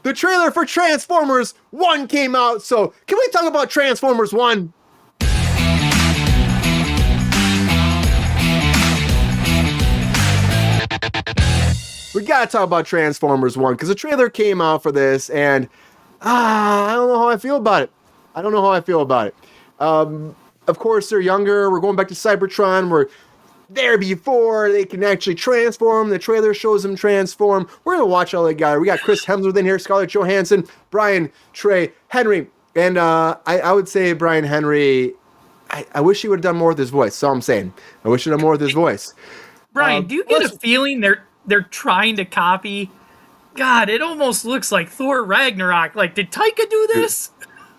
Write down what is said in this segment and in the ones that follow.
the trailer for Transformers 1 came out. So can we talk about Transformers 1? We gotta talk about Transformers 1 because the trailer came out for this, and I don't know how I feel about it. Of course, they're younger. We're going back to Cybertron. We're there before they can actually transform. The trailer shows them transform. We're gonna watch all that guy. We got Chris Hemsworth in here, Scarlett Johansson, Brian Trey Henry, and I would say Brian Henry. I wish he would have done more with his voice. So I'm saying, I wish he'd done more with his voice. Brian, do you get a feeling they're trying to copy? God, it almost looks like Thor Ragnarok. Like, did Taika do this?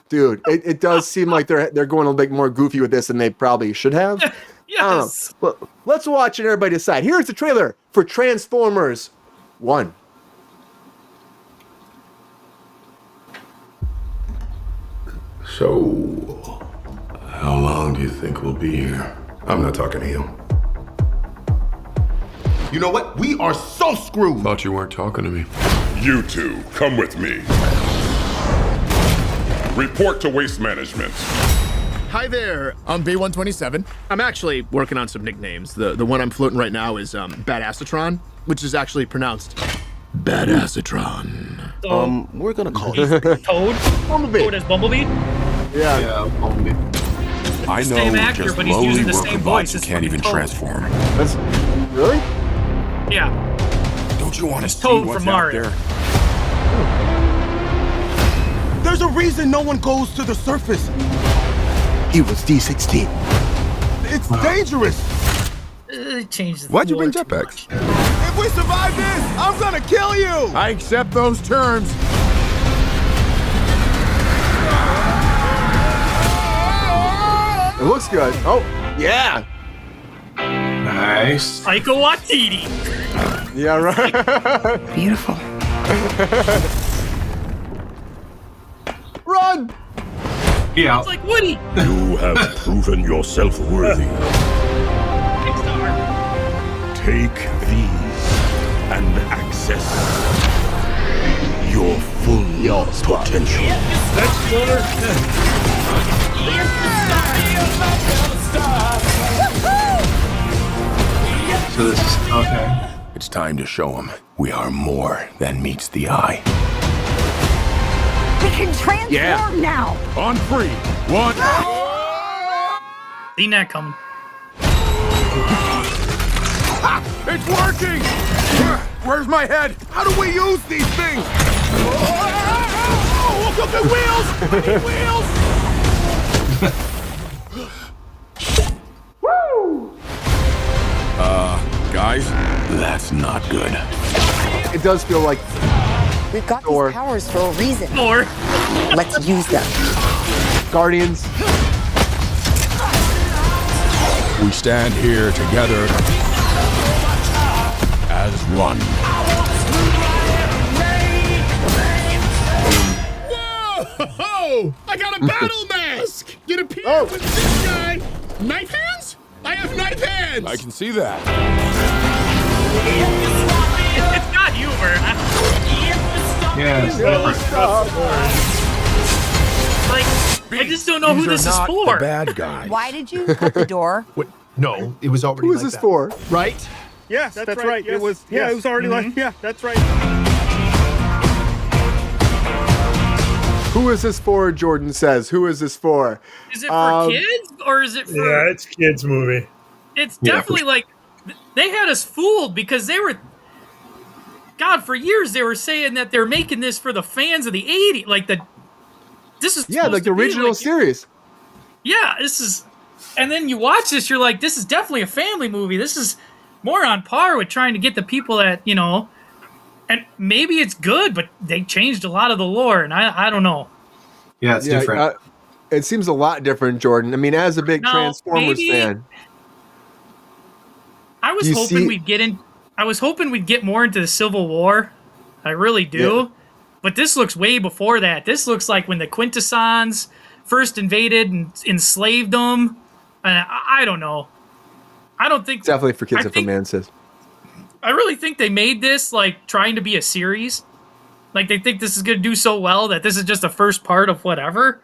Dude, it does seem like they're going a little bit more goofy with this than they probably should have. Yes. Well, let's watch and everybody decide. Here's the trailer for Transformers 1. So, how long do you think we'll be here? I'm not talking to you. You know what? We are so screwed. Thought you weren't talking to me. You two, come with me. Report to Waste Management. Hi there, I'm B127. I'm actually working on some nicknames. The one I'm floating right now is Badassatron, which is actually pronounced Badassatron. We're gonna call you Toad? Bumblebee. Toad as Bumblebee? Yeah. Bumblebee. I know Same actor, just but he's lowly using the worker same bots voice who as can't even Toad. transform. That's really? Yeah. Don't you want to see Toad what's from out Mario. there? There's a reason no one goes to the surface. He was D16. It's dangerous. Change the Why'd you bring lore too jetpacks? much. If we survive this, I'm gonna kill you. I accept those terms. It looks good. Oh, yeah. Nice. Taika Waititi. Yeah, right. Beautiful. Run! Yeah. It's like Woody. You have proven yourself worthy. Pixar. Take these and access your full potential. So this is okay. It's time to show them we are more than meets the eye. We can transform now. On 3, 1. Seen that coming. It's working! Where's my head? How do we use these things? Wheels! I need wheels! Guys, that's not good. It does feel like We've got Thor. these powers for a reason. Or Let's use them. Guardians. We stand here together as one. Whoa! I got a battle mask! It appears with this guy. Knife hands? I have knife hands! I can see that. it's got humor. Yeah. It's Like, I just don't know who this is for. Bad guy. Why did you cut the door? What? No, it was already Who is like this that. for? Right? Yes, that's right. Yes, It was. Yeah, yes. it was already like. Yeah, that's right. Who is this for? Jordan says. Who is this for? Is it for kids or is it for? Yeah, it's kids movie. It's definitely like they had us fooled because they were. God, for years they were saying that they're making this for the fans of the '80s, like the. This is Yeah, supposed like the to be original like- series. Yeah, this is, and then you watch this, you're like, this is definitely a family movie. This is more on par with trying to get the people that and maybe it's good, but they changed a lot of the lore, and I don't know. Yeah, it's different. It seems a lot different, Jordan. I mean, as a big No, Transformers maybe- fan, I was You hoping see- we'd get in. I was hoping we'd get more into the Civil War. I really do. Yeah. But this looks way before that. This looks like when the Quintessons first invaded and enslaved them. I don't know. I don't think definitely for kids I and for think- man says. I really think they made this like trying to be a series. Like they think this is going to do so well that this is just the first part of whatever.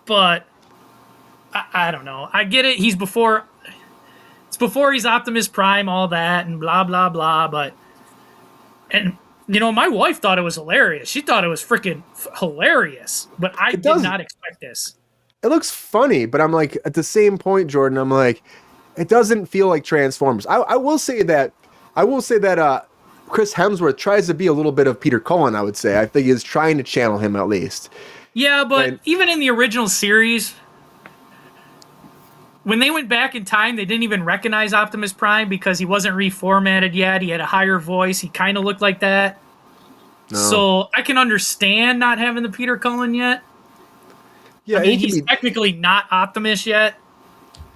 But I don't know. I get it. It's before he's Optimus Prime, all that, and blah blah blah. But my wife thought it was hilarious. She thought it was freaking hilarious. But I did not expect this. It looks funny, but I'm like, at the same point, Jordan, I'm like, it doesn't feel like Transformers. I will say that Chris Hemsworth tries to be a little bit of Peter Cullen, I would say. I think he's trying to channel him at least. Yeah, but even in the original series, when they went back in time, they didn't even recognize Optimus Prime because he wasn't reformatted yet. He had a higher voice. He kind of looked like that. No. So I can understand not having the Peter Cullen yet. Yeah, I mean, he's technically not Optimus yet.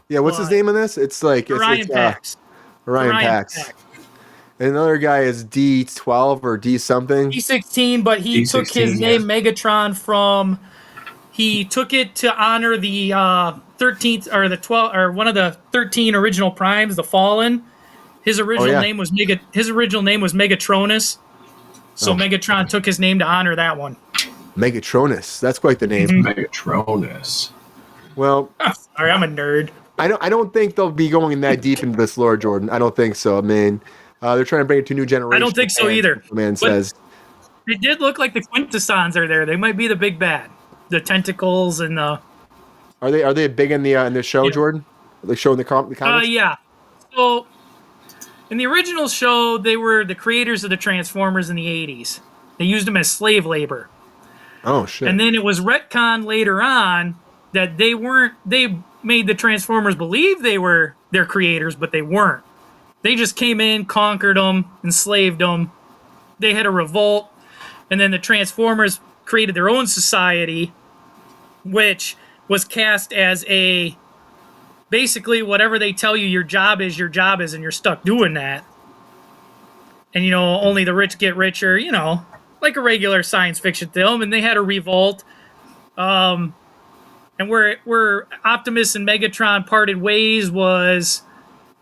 Yeah, what's his name in this? It's like Orion Pax. Orion Pax. And another guy is D12 or D something. D16, but he took his name Megatron from. He took it to honor the 13th or the 12th or one of the 13 original primes, the Fallen. His original name was Megatronus. So Megatron took his name to honor that one. Megatronus. That's quite the name. Mm-hmm. Megatronus. Well, sorry, I'm a nerd. I don't think they'll be going that deep into this lore, Jordan. I don't think so. I mean, they're trying to bring it to a new generation. I don't think so either. Man says it did look like the Quintessons are there. They might be the big bad. The tentacles and the. Are they big in the show, Jordan? They show in the comics. Yeah. So, in the original show, they were the creators of the Transformers in the 80s. They used them as slave labor. Oh shit! And then it was retconned later on that they weren't. They made the Transformers believe they were their creators, but they weren't. They just came in, conquered them, enslaved them. They had a revolt, and then the Transformers created their own society, which was cast as basically whatever they tell you your job is, and you're stuck doing that. And only the rich get richer. Like a regular science fiction film, and they had a revolt. And where Optimus and Megatron parted ways was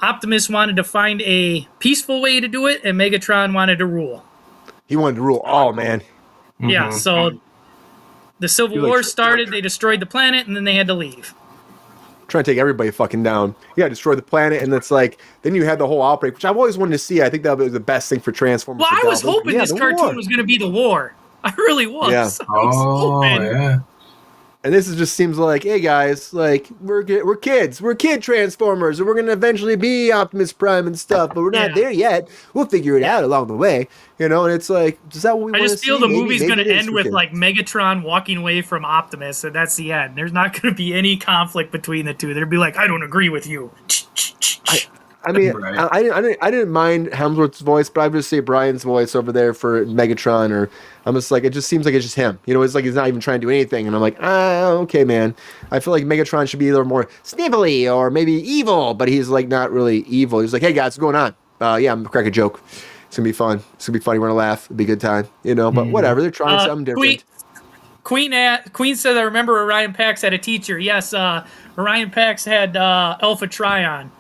Optimus wanted to find a peaceful way to do it, and Megatron wanted to rule. He wanted to rule all, man. Yeah, so the Civil War started, they destroyed the planet, and then they had to leave. Trying to take everybody fucking down. Yeah, destroy the planet, and it's like, then you had the whole outbreak, which I've always wanted to see. I think that was the best thing for Transformers. Well, I was hoping this cartoon was going to be the war. I really was. Yeah. I was hoping. Yeah. And this just seems like, hey guys, like we're kids, we're kid Transformers, and we're gonna eventually be Optimus Prime and stuff, but we're not there yet. We'll figure it out along the way, And it's like, is that what we want to see? I just feel the movie's gonna end with like Megatron walking away from Optimus, and that's the end. There's not gonna be any conflict between the two. They'll be like, I don't agree with you. I mean, right. I didn't mind Hemsworth's voice, but I would just say Brian's voice over there for Megatron, or I'm just like, it just seems like it's just him. It's like he's not even trying to do anything, and I'm like, okay, man. I feel like Megatron should be either more snivelly or maybe evil, but he's like not really evil. He's like, hey guys, what's going on? Yeah, I'm gonna crack a joke. It's gonna be fun. It's gonna be funny. We're gonna laugh. It'll be a good time, But whatever, they're trying something different. Queen said, I remember Orion Pax had a teacher. Yes, Orion Pax had Alpha Trion.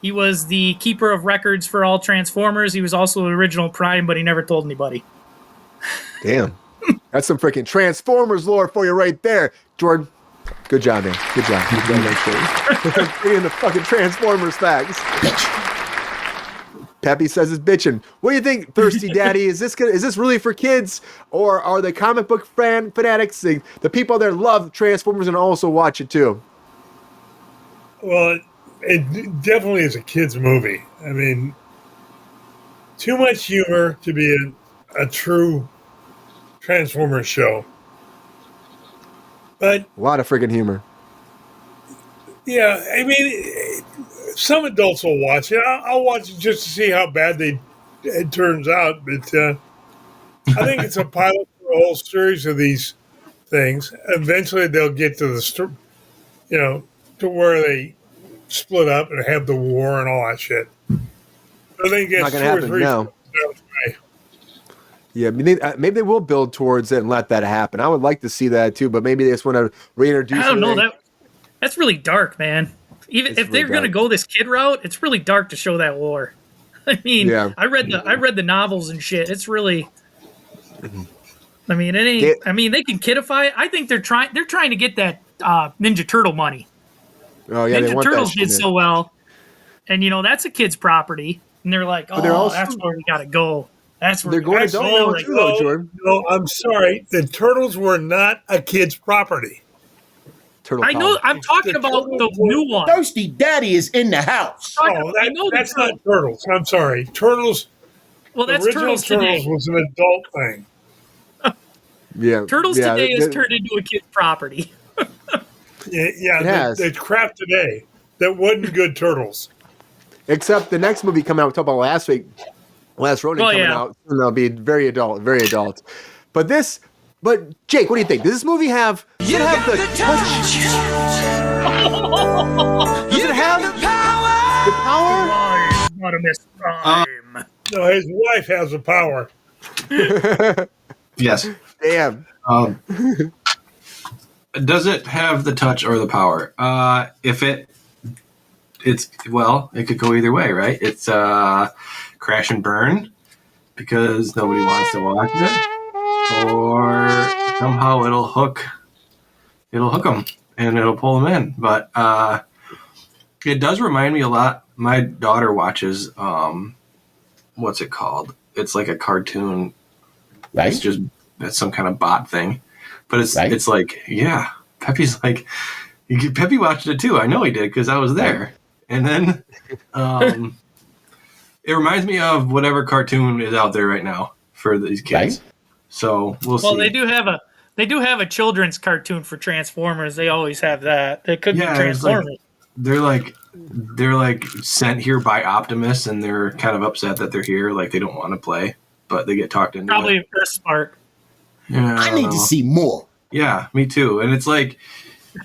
He was the keeper of records for all Transformers. He was also the original Prime, but he never told anybody. Damn. That's some freaking Transformers lore for you right there. Jordan, good job, man. Good job. Bringing the fucking Transformers facts. Peppy says it's bitching. What do you think, Thirsty Daddy? Is this really for kids? Or are the comic book fanatics, the people there love Transformers and also watch it too? Well, it definitely is a kid's movie. I mean, too much humor to be a true Transformers show. But a lot of friggin' humor. Yeah, I mean, some adults will watch it. I'll watch it just to see how bad it turns out. But I think it's a pilot for a whole series of these things. Eventually, they'll get to to where they split up and have the war and all that shit. I think it's not going to happen now. Yeah, maybe they will build towards it and let that happen. I would like to see that too, but maybe they just want to reintroduce. I don't know. That's really dark, man. Even if they're going to go this kid route, it's really dark to show that war. I mean, I read the novels and shit. It's really I mean, it ain't. I mean, they can kidify it. I think they're trying to get that Ninja Turtle money. Oh yeah, they Ninja want Turtles that did shit. so well, and that's a kid's property, and they're like, they're also- that's where we gotta go. That's where They're going That's adult all now right. too, though, Jordan. No, I'm sorry. The Turtles were not a kid's property. Turtle I know. Power. I'm talking about the new one. Thirsty Daddy is in the house. Oh, that's not Turtles. I'm sorry. Turtles. Well, that's the original Turtles today. was an adult thing. Yeah, Turtles yeah, today is turned into a kid's property. Yeah, It has. the crap today that wasn't good Turtles. Except the next movie coming out, we talked about last week, Last Ronin coming out, and they'll be very adult, very adult. But Jake, what do you think? Does this movie have? Does it have the touch? Does it have the power? Not a miss time. No, his wife has the power. Yes. Damn. Does it have the touch or the power? If it could go either way, right? It's crash and burn because nobody wants to watch it, or somehow it'll hook them and it'll pull them in. But it does remind me a lot. My daughter watches what's it called? It's like a cartoon. Right? It's some kind of bot thing. But it's Right. it's like, yeah, Peppy's like, Peppy watched it too. I know he did because I was there. And then it reminds me of whatever cartoon is out there right now for these kids. Right. So we'll see. Well, they do have a children's cartoon for Transformers. They always have that. It could be Transformers. They're like sent here by Optimus, and they're kind of upset that they're here. Like they don't want to play, but they get talked into Probably it. Earth Spark. Yeah, I need to see more. Yeah, me too. And it's like,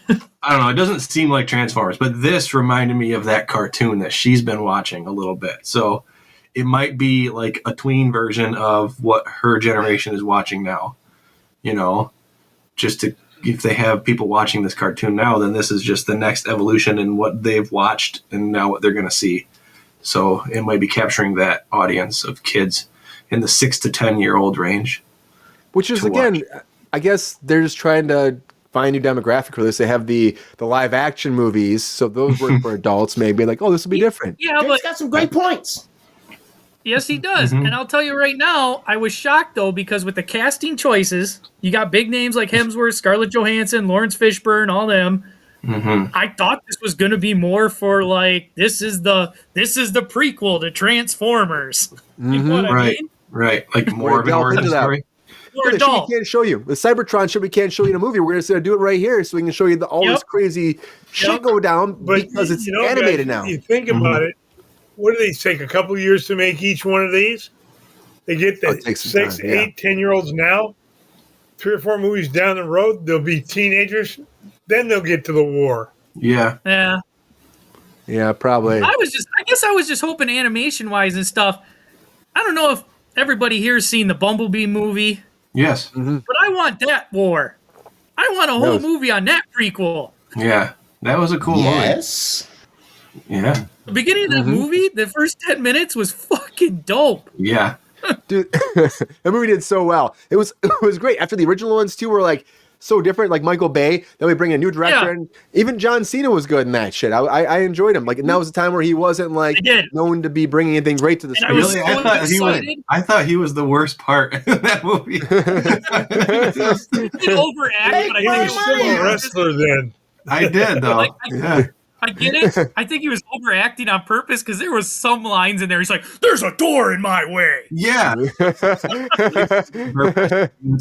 I don't know, it doesn't seem like Transformers, but this reminded me of that cartoon that she's been watching a little bit. So it might be like a tween version of what her generation is watching now. If they have people watching this cartoon now, then this is just the next evolution in what they've watched and now what they're going to see. So it might be capturing that audience of kids in the 6 to 10-year-old range. Which is, again, I guess they're just trying to find a new demographic for this. They have the live action movies, so those work for adults. Maybe like, oh, this will be different. Yeah, Jake's got some great points. Yes, he does. And I'll tell you right now, I was shocked, though, because with the casting choices, you got big names like Hemsworth, Scarlett Johansson, Lawrence Fishburne, all them. I thought this was going to be more for like, this is the prequel to Transformers. You know what I mean? Right. Like more of an origin story. More The shit adult. we can't show you. The Cybertron shit we can't show you in a movie. We're going to do it right here so we can show you all this crazy shit go down because it's animated guys, now. You think about it. What do they take? A couple years to make each one of these? They get the it takes some 6, time, 8, 10-year-olds now. 3 or 4 movies down the road, they'll be teenagers. Then they'll get to the war. Yeah. Yeah. Yeah, probably. I guess I was just hoping animation wise and stuff. I don't know if everybody here has seen the Bumblebee movie, Yes. but I want that war. I want a whole movie on that prequel. Yeah. That was a cool movie. Yes. Yeah. The beginning of that movie, the first 10 minutes was fucking dope. Yeah. Dude, that movie did so well. It was great. After the original ones too were like so different, like Michael Bay. Then we bring a new director, and even John Cena was good in that shit. I enjoyed him. Like, and that was a time where he wasn't like known to be bringing anything great to the screen. Really, I thought he was the worst part in that movie. He overact, but He was still a wrestler then. I did though. I get it. I think he was overacting on purpose because there was some lines in there. He's like, "There's a door in my way." Yeah. That's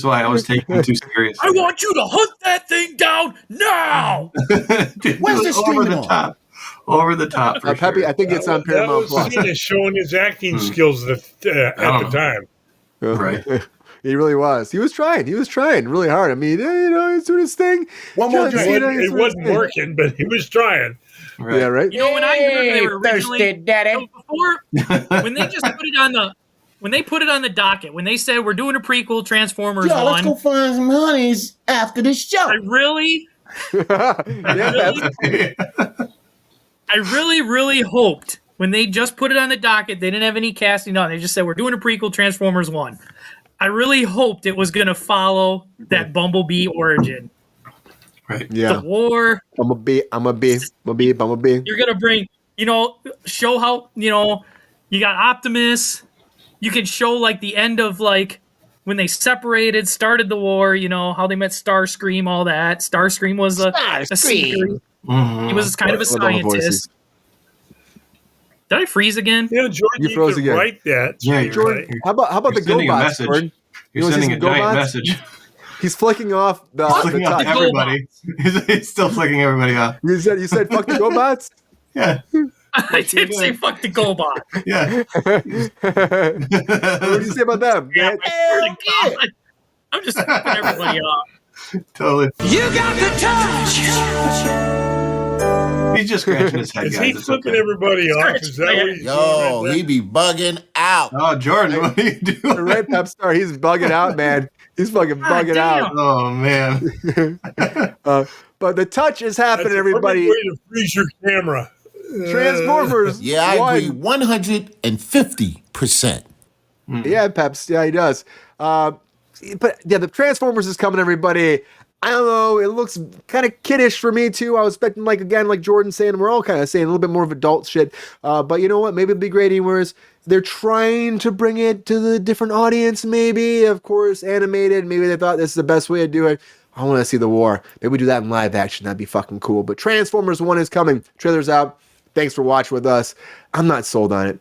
why I was taking him too serious. I want you to hunt that thing down now. Dude, Where's the over streaming the top? Over the top. For Peppy, sure. I think it's on Paramount That was Plus. Cena showing his acting skills at the time. Right. He really was. He was trying. He was trying really hard. I mean, he's doing his thing. One more drink. It wasn't working, but he was trying. Right. Yeah, right. You know, when I heard they were originally Thirsty Daddy. so before when they just put it on the docket, when they said we're doing a prequel, Transformers Yo, let's 1, go find some honeys after the show. I really hoped when they just put it on the docket, they didn't have any casting on. They just said we're doing a prequel, Transformers 1. I really hoped it was going to follow that Bumblebee origin. Right. Yeah. The war. Bumblebee. You're going to bring, show how, you got Optimus. You can show like the end of like when they separated, started the war, how they met Starscream, all that. Starscream was a seeker. Mhm. He was kind of a With all the voices. scientist. Did I freeze again? Jordan, You froze could again. write that. Yeah, you're Jordan, right. how about the You're sending a GoBots, message. Jordan? You're You wanna see sending a some giant GoBots? message. He's flicking off the Flicking off touch. everybody. He's still flicking everybody off. You said fuck the GoBots? Yeah. I did say fuck the GoBot. Yeah. What do you say about them? Yeah, I swear to God. I'm just flipping everybody off. Totally. You got the touch. He's just scratching his head, Is guys. he It's flipping okay. everybody off? Is that what he's Yo, doing? he be bugging out. Oh, Jordan, what are you doing? Right, Pep Star, he's bugging out, man. He's fucking bugging damn. out. Oh, man. But the touch is That's happening, a everybody. perfect way to freeze your camera. Transformers. Yeah, I won. agree 150%. Yeah, Peps. Yeah, he does. But yeah, the Transformers is coming, everybody. I don't know. It looks kind of kiddish for me too. I was expecting, like Jordan saying, we're all kind of saying a little bit more of adult shit. But you know what? Maybe it'll be great. Whereas they're trying to bring it to the different audience. Maybe, of course, animated. Maybe they thought this is the best way to do it. I want to see the war. Maybe we do that in live action. That'd be fucking cool. But Transformers 1 is coming. Trailer's out. Thanks for watching with us. I'm not sold on it.